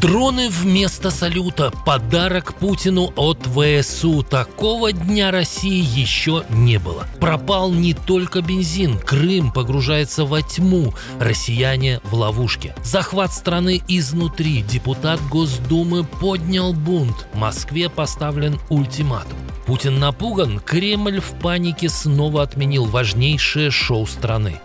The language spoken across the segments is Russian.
Дроны вместо салюта. Подарок Путину от ВСУ. Такого дня России еще не было. Пропал не только бензин. Крым погружается во тьму. Россияне в ловушке. Захват страны изнутри. Депутат Госдумы поднял бунт. Москве поставлен ультиматум. Путин напуган. Кремль в панике снова отменил важнейшее шоу страны.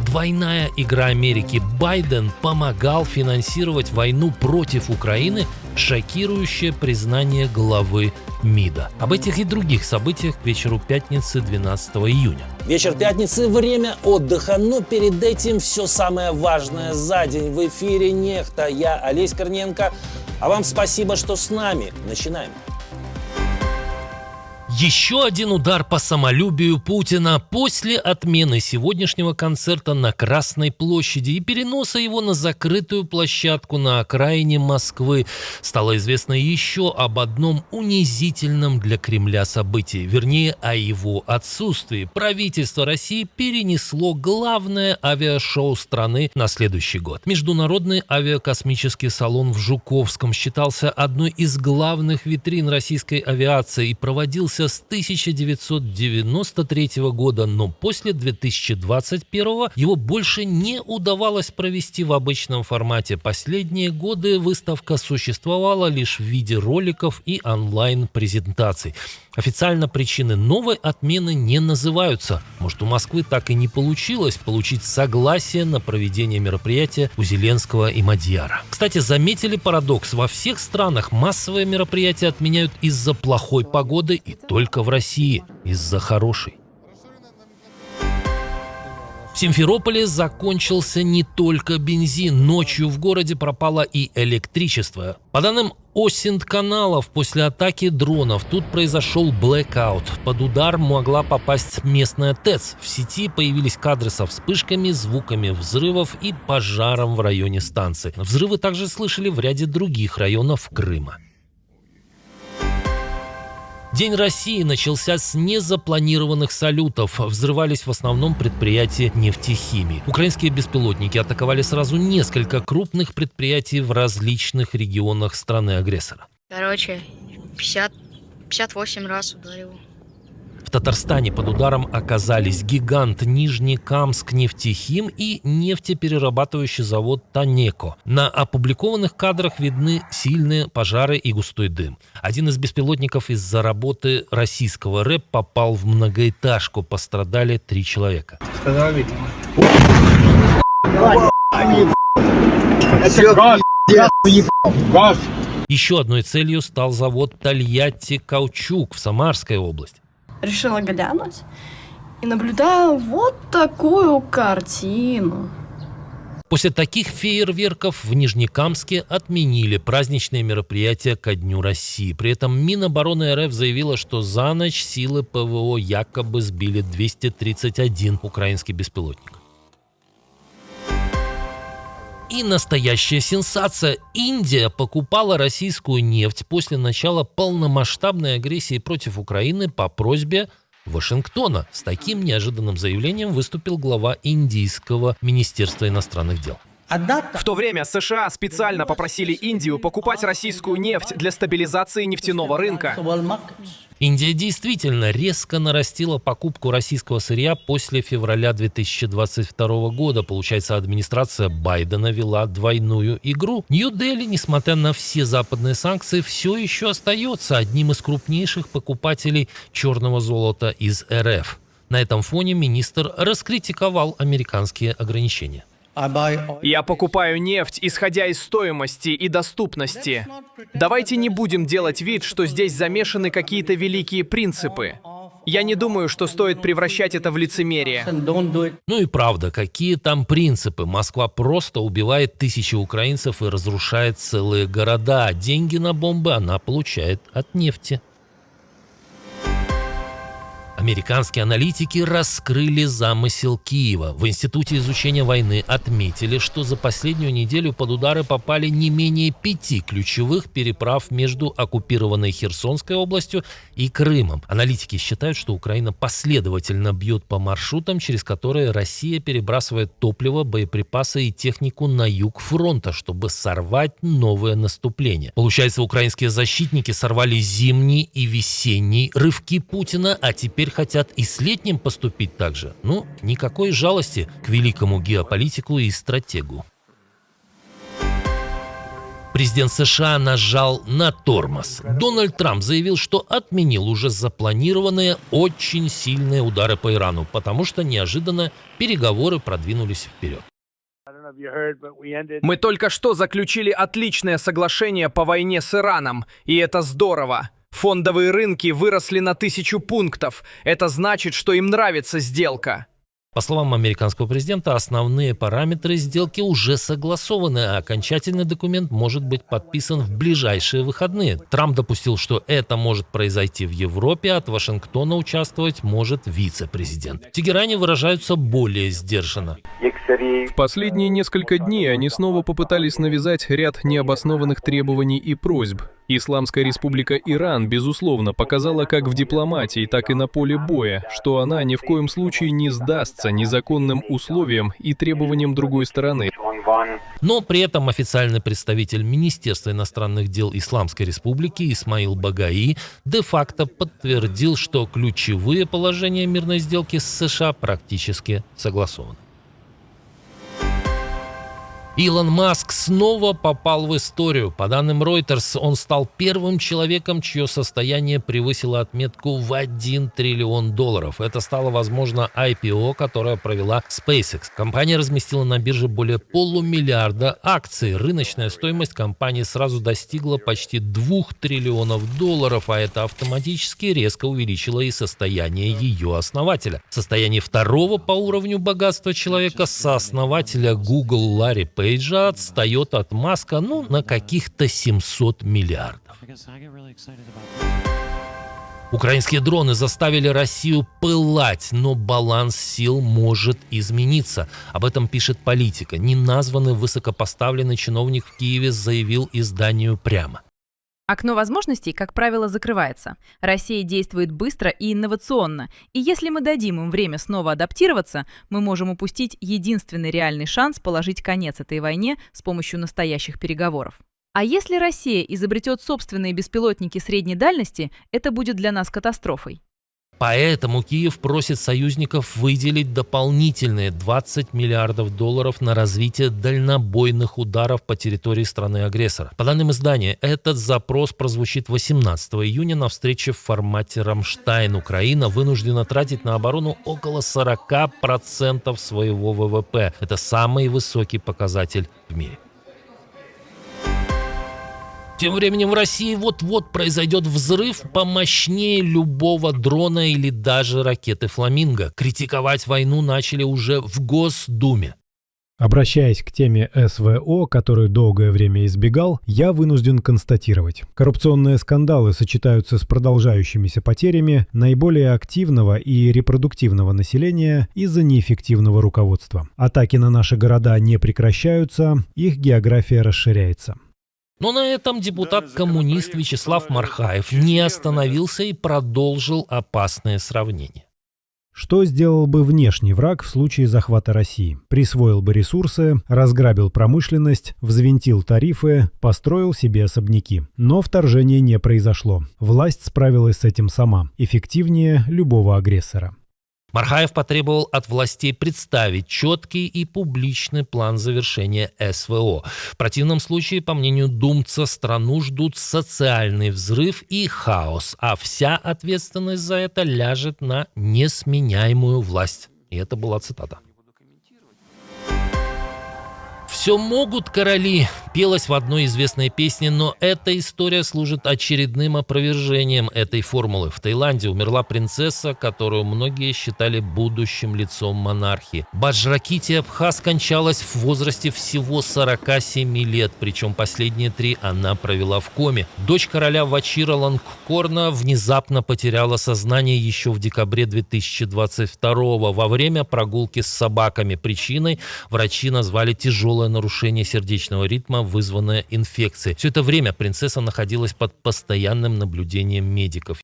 Двойная игра Америки. Байден помогал финансировать войну против Украины, шокирующее признание главы МИДа. Об этих и других событиях к вечеру пятницы 12 июня. Вечер пятницы – время отдыха, но перед этим все самое важное за день. В эфире «Нехта». Я Олесь Корниенко. А вам спасибо, что с нами. Начинаем. Еще один удар по самолюбию Путина после отмены сегодняшнего концерта на Красной площади и переноса его на закрытую площадку на окраине Москвы. Стало известно еще об одном унизительном для Кремля событии, вернее, о его отсутствии. Правительство России перенесло главное авиашоу страны на следующий год. Международный авиакосмический салон в Жуковском считался одной из главных витрин российской авиации и проводился с 1993 года, но после 2021 его больше не удавалось провести в обычном формате. Последние годы выставка существовала лишь в виде роликов и онлайн-презентаций. Официально причины новой отмены не называются. Может, у Москвы так и не получилось получить согласие на проведение мероприятия у Зеленского и Мадьяра. Кстати, заметили парадокс? Во всех странах массовые мероприятия отменяют из-за плохой погоды и только в России из-за хорошей. В Симферополе закончился не только бензин. Ночью в городе пропало и электричество. По данным Осинт-каналов, после атаки дронов тут произошел блэкаут. Под удар могла попасть местная ТЭЦ. В сети появились кадры со вспышками, звуками взрывов и пожаром в районе станции. Взрывы также слышали в ряде других районов Крыма. День России начался с незапланированных салютов. Взрывались в основном предприятия нефтехимии. Украинские беспилотники атаковали сразу несколько крупных предприятий в различных регионах страны-агрессора. 58 раз ударил. В Татарстане под ударом оказались гигант Нижнекамск нефтехим и нефтеперерабатывающий завод Танеко. На опубликованных кадрах видны сильные пожары и густой дым. Один из беспилотников из-за работы российского рэп попал в многоэтажку. Пострадали 3 человека. Еще одной целью стал завод Тольятти-Каучук в Самарской области. Решила глянуть и наблюдаю вот такую картину. После таких фейерверков в Нижнекамске отменили праздничные мероприятия ко Дню России. При этом Минобороны РФ заявила, что за ночь силы ПВО якобы сбили 231 украинский беспилотник. И настоящая сенсация. Индия покупала российскую нефть после начала полномасштабной агрессии против Украины по просьбе Вашингтона. С таким неожиданным заявлением выступил глава индийского Министерства иностранных дел. В то время США специально попросили Индию покупать российскую нефть для стабилизации нефтяного рынка. Индия действительно резко нарастила покупку российского сырья после февраля 2022 года. Получается, администрация Байдена вела двойную игру. Нью-Дели, несмотря на все западные санкции, все еще остается одним из крупнейших покупателей черного золота из РФ. На этом фоне министр раскритиковал американские ограничения. Я покупаю нефть, исходя из стоимости и доступности. Давайте не будем делать вид, что здесь замешаны какие-то великие принципы. Я не думаю, что стоит превращать это в лицемерие. Ну и правда, какие там принципы? Москва просто убивает тысячи украинцев и разрушает целые города. Деньги на бомбы она получает от нефти. Американские аналитики раскрыли замысел Киева. В Институте изучения войны отметили, что за последнюю неделю под удары попали не менее 5 ключевых переправ между оккупированной Херсонской областью и Крымом. Аналитики считают, что Украина последовательно бьет по маршрутам, через которые Россия перебрасывает топливо, боеприпасы и технику на юг фронта, чтобы сорвать новое наступление. Получается, украинские защитники сорвали зимний и весенний рывки Путина, а теперь хотят и с летним поступить так же. Ну, никакой жалости к великому геополитику и стратегу. Президент США нажал на тормоз. Дональд Трамп заявил, что отменил уже запланированные очень сильные удары по Ирану, потому что неожиданно переговоры продвинулись вперед. Мы только что заключили отличное соглашение по войне с Ираном, и это здорово. Фондовые рынки выросли на 1000 пунктов. Это значит, что им нравится сделка. По словам американского президента, основные параметры сделки уже согласованы, а окончательный документ может быть подписан в ближайшие выходные. Трамп допустил, что это может произойти в Европе, а от Вашингтона участвовать может вице-президент. В Тегеране выражаются более сдержанно. В последние несколько дней они снова попытались навязать ряд необоснованных требований и просьб. Исламская республика Иран, безусловно, показала как в дипломатии, так и на поле боя, что она ни в коем случае не сдастся незаконным условиям и требованиям другой стороны. Но при этом официальный представитель Министерства иностранных дел Исламской республики Исмаил Багаи де-факто подтвердил, что ключевые положения мирной сделки с США практически согласованы. Илон Маск снова попал в историю. По данным Reuters, он стал первым человеком, чье состояние превысило отметку в $1 триллион. Это стало возможно IPO, которое провела SpaceX. Компания разместила на бирже более $500 миллиарда акций. Рыночная стоимость компании сразу достигла почти $2 триллионов, а это автоматически резко увеличило и состояние ее основателя. Состояние второго по уровню богатства человека, сооснователя Google Ларри Пейджа, отстает от Маска на каких-то 700 миллиардов. Украинские дроны заставили Россию пылать, но баланс сил может измениться. Об этом пишет Политика. Неназванный высокопоставленный чиновник в Киеве заявил изданию прямо. Окно возможностей, как правило, закрывается. Россия действует быстро и инновационно. И если мы дадим им время снова адаптироваться, мы можем упустить единственный реальный шанс положить конец этой войне с помощью настоящих переговоров. А если Россия изобретет собственные беспилотники средней дальности, это будет для нас катастрофой. Поэтому Киев просит союзников выделить дополнительные $20 миллиардов на развитие дальнобойных ударов по территории страны-агрессора. По данным издания, этот запрос прозвучит 18 июня на встрече в формате «Рамштайн». Украина вынуждена тратить на оборону около 40% своего ВВП. Это самый высокий показатель в мире. Тем временем в России вот-вот произойдет взрыв помощнее любого дрона или даже ракеты «Фламинго». Критиковать войну начали уже в Госдуме. Обращаясь к теме СВО, которую долгое время избегал, я вынужден констатировать. Коррупционные скандалы сочетаются с продолжающимися потерями наиболее активного и репродуктивного населения из-за неэффективного руководства. Атаки на наши города не прекращаются, их география расширяется. Но на этом депутат-коммунист Вячеслав Мархаев не остановился и продолжил опасное сравнение. Что сделал бы внешний враг в случае захвата России? Присвоил бы ресурсы, разграбил промышленность, взвинтил тарифы, построил себе особняки. Но вторжение не произошло. Власть справилась с этим сама, эффективнее любого агрессора. Мархаев потребовал от властей представить четкий и публичный план завершения СВО. В противном случае, по мнению думца, страну ждут социальный взрыв и хаос, а вся ответственность за это ляжет на несменяемую власть. И это была цитата. «Все могут короли» пелось в одной известной песне, но эта история служит очередным опровержением этой формулы. В Таиланде умерла принцесса, которую многие считали будущим лицом монархии. Баджракити Абха скончалась в возрасте всего 47 лет, причем последние 3 она провела в коме. Дочь короля Вачира Лангкорна внезапно потеряла сознание еще в декабре 2022 во время прогулки с собаками. Причиной врачи назвали тяжелое нарушение сердечного ритма, вызванное инфекцией. Все это время принцесса находилась под постоянным наблюдением медиков.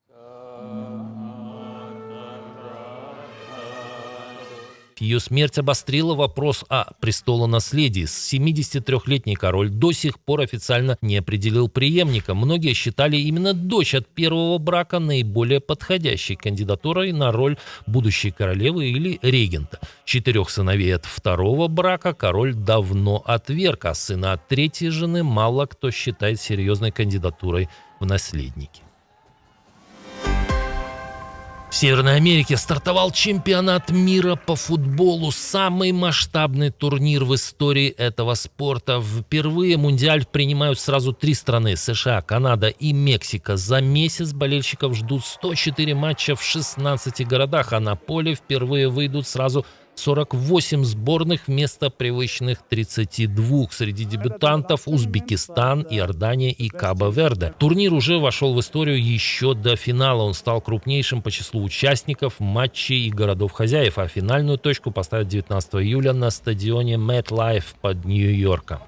Ее смерть обострила вопрос о престолонаследии. 73-летний король до сих пор официально не определил преемника. Многие считали именно дочь от первого брака наиболее подходящей кандидатурой на роль будущей королевы или регента. 4 сыновей от второго брака король давно отверг, а сына от третьей жены мало кто считает серьезной кандидатурой в наследники. В Северной Америке стартовал чемпионат мира по футболу, самый масштабный турнир в истории этого спорта. Впервые мундиаль принимают сразу 3 страны – США, Канада и Мексика. За месяц болельщиков ждут 104 матча в 16 городах, а на поле впервые выйдут сразу 48 сборных вместо привычных 32. Среди дебютантов Узбекистан, Иордания и Кабо-Верде. Турнир уже вошел в историю еще до финала. Он стал крупнейшим по числу участников, матчей и городов-хозяев, а финальную точку поставят 19 июля на стадионе MetLife под Нью-Йорком.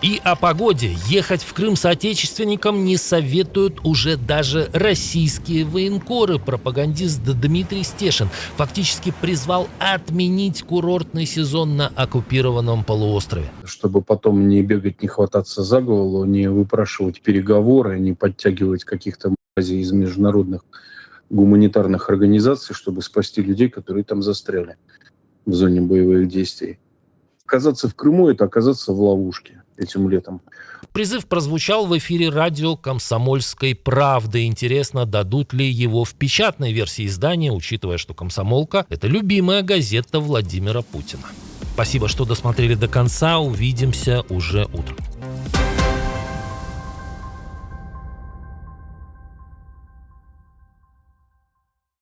И о погоде. Ехать в Крым соотечественникам не советуют уже даже российские военкоры. Пропагандист Дмитрий Стешин фактически призвал отменить курортный сезон на оккупированном полуострове. Чтобы потом не бегать, не хвататься за голову, не выпрашивать переговоры, не подтягивать каких-то мразей из международных гуманитарных организаций, чтобы спасти людей, которые там застряли в зоне боевых действий. Оказаться в Крыму – это оказаться в ловушке этим летом. Призыв прозвучал в эфире радио «Комсомольской правды». Интересно, дадут ли его в печатной версии издания, учитывая, что «Комсомолка» — это любимая газета Владимира Путина. Спасибо, что досмотрели до конца. Увидимся уже утром.